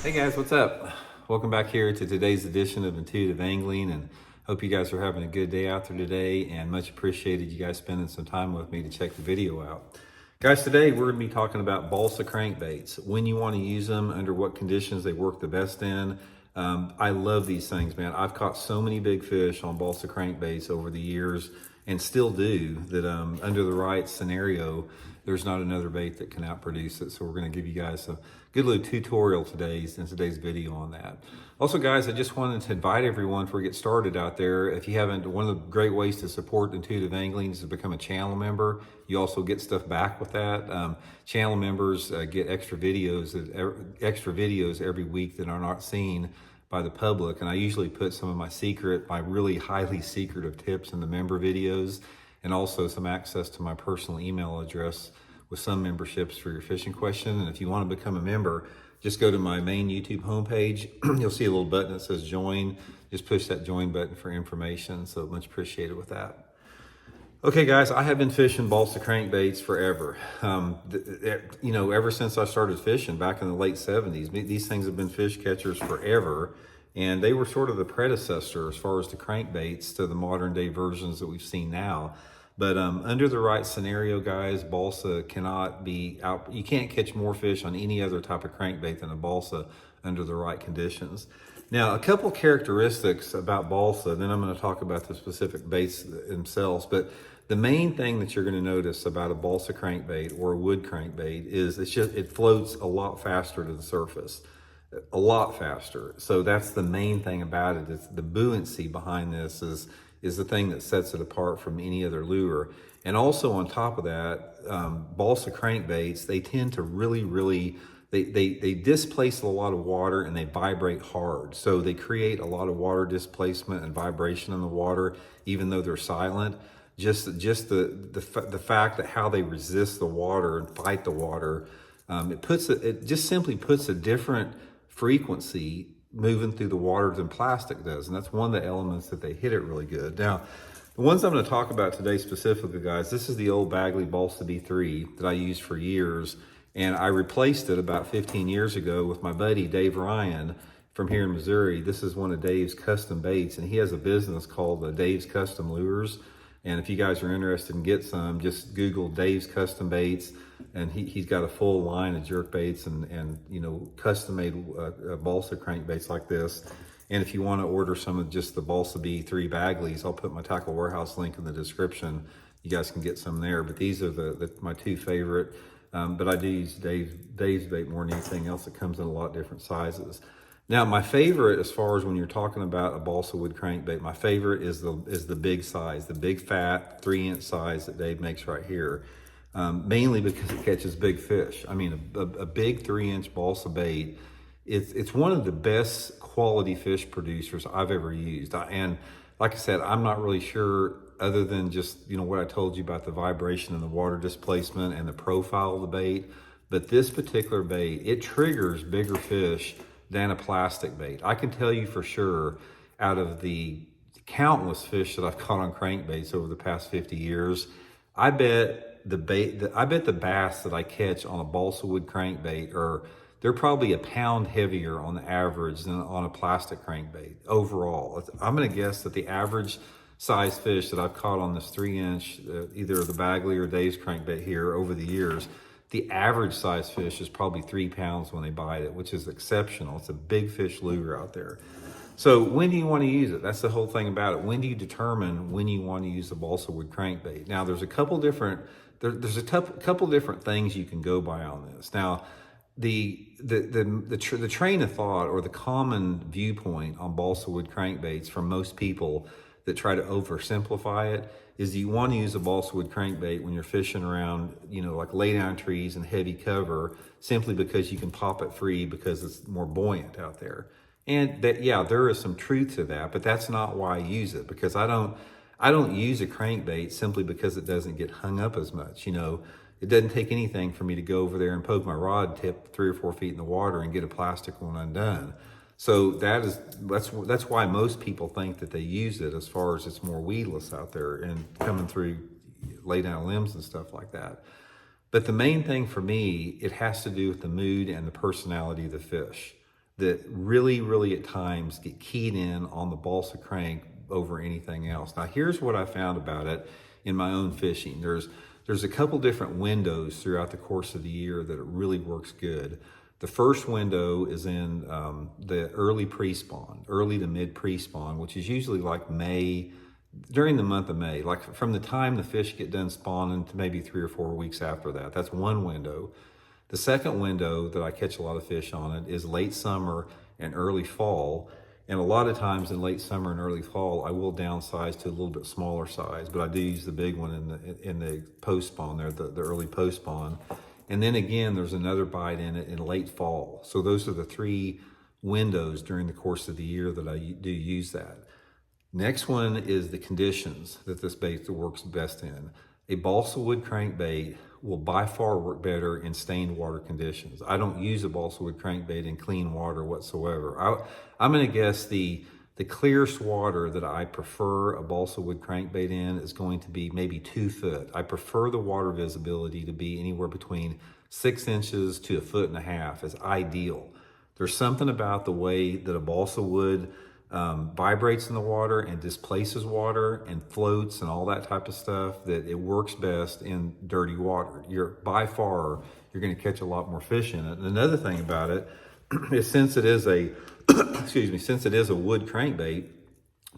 Hey guys, what's up? Welcome back here to today's edition of Intuitive Angling, and hope you guys are having a good day out there today, and much appreciated you guys spending some time with me to check the video out. Guys, today we're going to be talking about balsa crankbaits, when you want to use them, under what conditions they work the best in. I love these things, man. I've caught so many big fish on balsa crankbaits over the years and still do that. Under the right scenario, there's not another bait that can outproduce it. So we're going to give you guys a good little tutorial in today's video on that. Also, guys, I just wanted to invite everyone before we get started out there. If you haven't, one of the great ways to support Intuitive Angling is to become a channel member. You also get stuff back with that. Channel members get extra videos every week that are not seen by the public. And I usually put some of my really highly secretive tips in the member videos, and also some access to my personal email address with some memberships for your fishing question. And if you want to become a member, just go to my main YouTube homepage. You'll see a little button that says join. Just push that join button for information. So much appreciated with that. Okay, guys, I have been fishing balsa crankbaits forever. Ever since I started fishing back in the late 70s, these things have been fish catchers forever. And they were sort of the predecessor as far as the crankbaits to the modern day versions that we've seen now. But under the right scenario, guys, balsa cannot be out. You can't catch more fish on any other type of crankbait than a balsa under the right conditions. Now, a couple characteristics about balsa, then I'm going to talk about the specific baits themselves. But the main thing that you're going to notice about a balsa crankbait or a wood crankbait is it floats a lot faster to the surface. A lot faster. So that's the main thing about it. It's the buoyancy behind this is the thing that sets it apart from any other lure. And also on top of that, balsa crankbaits, they tend to they displace a lot of water and they vibrate hard. So they create a lot of water displacement and vibration in the water, even though they're silent. Just the fact that how they resist the water and fight the water, it just simply puts a different frequency moving through the water than plastic does. And that's one of the elements that they hit it really good. Now, the ones I'm going to talk about today specifically, guys, this is the old Bagley Balsa B3 that I used for years. And I replaced it about 15 years ago with my buddy, Dave Ryan, from here in Missouri. This is one of Dave's custom baits, and he has a business called Dave's Custom Lures. And if you guys are interested in get some, just Google Dave's Custom Baits, and he's got a full line of jerk baits and custom made balsa crankbaits like this. And if you want to order some of just the Balsa B3 Bagleys, I'll put my Tackle Warehouse link in the description. You guys can get some there. But these are my two favorite. But I do use Dave's bait more than anything else. It comes in a lot of different sizes. Now, my favorite, as far as when you're talking about a balsa wood crankbait, my favorite is the big size, the big fat 3-inch size that Dave makes right here. Mainly because it catches big fish. I mean, a big 3-inch balsa bait, it's one of the best quality fish producers I've ever used. And like I said, I'm not really sure, other than just what I told you about the vibration and the water displacement and the profile of the bait. But this particular bait, it triggers bigger fish than a plastic bait. I can tell you for sure, out of the countless fish that I've caught on crankbaits over the past 50 years, I bet the bass that I catch on a balsa wood crankbait they're probably a pound heavier on the average than on a plastic crankbait overall. I'm going to guess that the average size fish that I've caught on this 3-inch, either the Bagley or Dave's crankbait here over the years, the average size fish is probably 3 pounds when they bite it, which is exceptional. It's a big fish lure out there. So when do you want to use it? That's the whole thing about it. When do you determine when you want to use the balsa wood crankbait? Now, there's a couple different things you can go by on this. Now, the train of thought or the common viewpoint on balsa wood crankbaits from most people that try to oversimplify it is you want to use a balsa wood crankbait when you're fishing around, like lay down trees and heavy cover, simply because you can pop it free because it's more buoyant out there. And that, yeah, there is some truth to that, but that's not why I use it, because I don't use a crankbait simply because it doesn't get hung up as much. It doesn't take anything for me to go over there and poke my rod tip 3 or 4 feet in the water and get a plastic one undone. So that's why most people think that they use it, as far as it's more weedless out there and coming through lay down limbs and stuff like that. But the main thing for me, it has to do with the mood and the personality of the fish. that really at times get keyed in on the balsa crank over anything else. Now, here's what I found about it in my own fishing. There's a couple different windows throughout the course of the year that it really works good. The first window is in the early pre-spawn, early to mid pre-spawn, which is usually like May, during the month of May, like from the time the fish get done spawning to maybe 3 or 4 weeks after that. That's one window. The second window that I catch a lot of fish on it is late summer and early fall. And a lot of times in late summer and early fall, I will downsize to a little bit smaller size, but I do use the big one in the post spawn there, the early post spawn. And then again, there's another bite in it in late fall. So those are the 3 windows during the course of the year that I do use that. Next one is the conditions that this bait works best in. A balsa wood crankbait will by far work better in stained water conditions. I don't use a balsa wood crankbait in clean water whatsoever. I'm gonna guess the clearest water that I prefer a balsa wood crankbait in is going to be maybe 2 foot. I prefer the water visibility to be anywhere between 6 inches to 1.5 feet is ideal. There's something about the way that a balsa wood vibrates in the water and displaces water and floats and all that type of stuff that it works best in dirty water. By far, you're gonna catch a lot more fish in it. And another thing about it is since it is a, since it is a wood crankbait,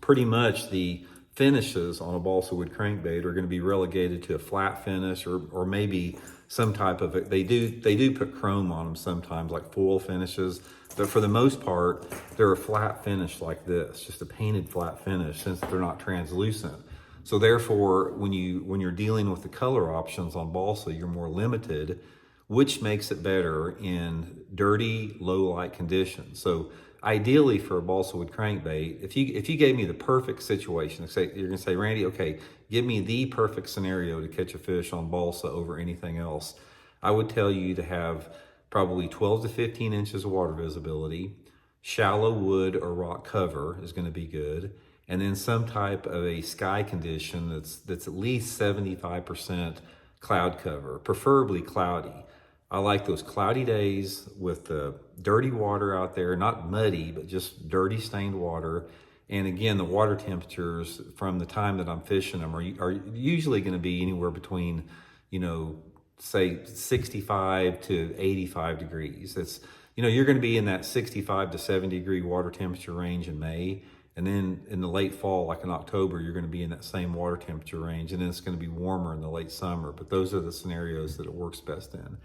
pretty much the finishes on a balsa wood crankbait are gonna be relegated to a flat finish or maybe some type of it. They do put chrome on them sometimes, like foil finishes, but for the most part, they're a flat finish like this, just a painted flat finish since they're not translucent. So therefore, when you're dealing with the color options on balsa, you're more limited, which makes it better in dirty, low light conditions. So ideally for a balsa wood crankbait, if you gave me the perfect situation, you're gonna say, Randy, okay, give me the perfect scenario to catch a fish on balsa over anything else, I would tell you to have probably 12 to 15 inches of water visibility, shallow wood or rock cover is gonna be good, and then some type of a sky condition that's at least 75% cloud cover, preferably cloudy. I like those cloudy days with the dirty water out there, not muddy, but just dirty stained water. And again, the water temperatures from the time that I'm fishing them are usually gonna be anywhere between, say 65 to 85 degrees. It's, you're gonna be in that 65 to 70 degree water temperature range in May. And then in the late fall, like in October, you're gonna be in that same water temperature range. And then it's gonna be warmer in the late summer. But those are the scenarios that it works best in.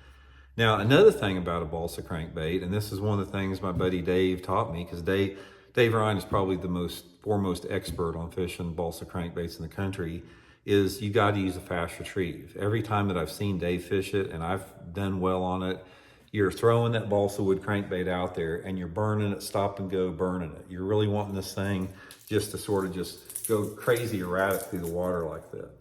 Now, another thing about a balsa crankbait, and this is one of the things my buddy Dave taught me, because Dave Ryan is probably the foremost expert on fishing balsa crankbaits in the country, is you got to use a fast retrieve. Every time that I've seen Dave fish it, and I've done well on it, you're throwing that balsa wood crankbait out there and you're burning it, stop and go burning it. You're really wanting this thing just to sort of just go crazy erratic through the water like that.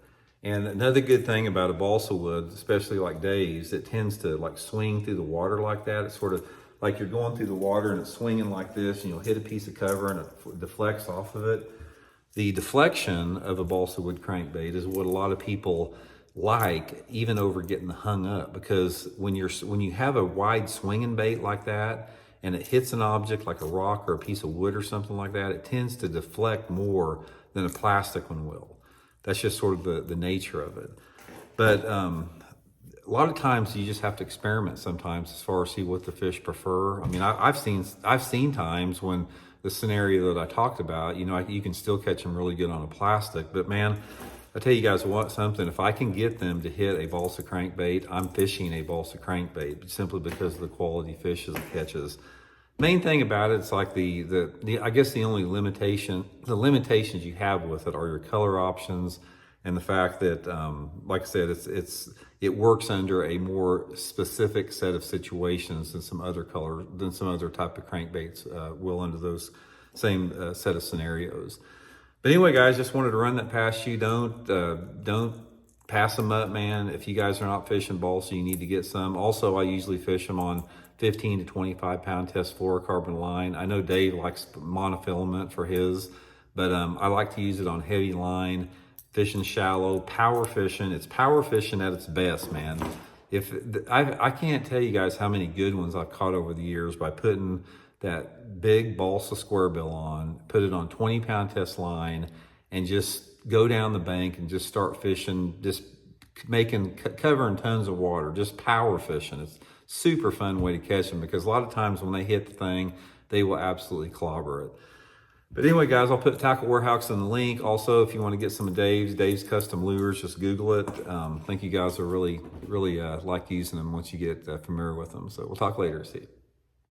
And another good thing about a balsa wood, especially like Dave's, it tends to like swing through the water like that. It's sort of like you're going through the water and it's swinging like this, and you'll hit a piece of cover and it deflects off of it. The deflection of a balsa wood crankbait is what a lot of people like, even over getting hung up, because when you have a wide swinging bait like that and it hits an object like a rock or a piece of wood or something like that, it tends to deflect more than a plastic one will. That's just sort of the nature of it. But a lot of times you just have to experiment sometimes as far as see what the fish prefer. I mean, I've seen times when the scenario that I talked about, you can still catch them really good on a plastic, but man, I tell you guys what, if I can get them to hit a balsa crankbait, I'm fishing a balsa crankbait simply because of the quality fishes it catches. Main thing about it, it's like I guess the only limitations you have with it are your color options and the fact that, like I said, it works under a more specific set of situations than some other type of crankbaits will under those same set of scenarios. But anyway, guys, just wanted to run that past you. Don't pass them up, man. If you guys are not fishing balsa, you need to get some. Also, I usually fish them on 15 to 25 pound test fluorocarbon line. I know Dave likes monofilament for his, but I like to use it on heavy line, fishing shallow, power fishing. It's power fishing at its best, man. I can't tell you guys how many good ones I've caught over the years by putting that big balsa square bill on, put it on 20-pound test line, and just go down the bank and just start fishing, just covering tons of water, just power fishing. It's super fun way to catch them, because a lot of times when they hit the thing, they will absolutely clobber it. But anyway, guys, I'll put Tackle Warehouse in the link. Also, if you want to get some of Dave's custom lures, just Google it. I think you guys will really like using them once you get familiar with them. So we'll talk later. See you.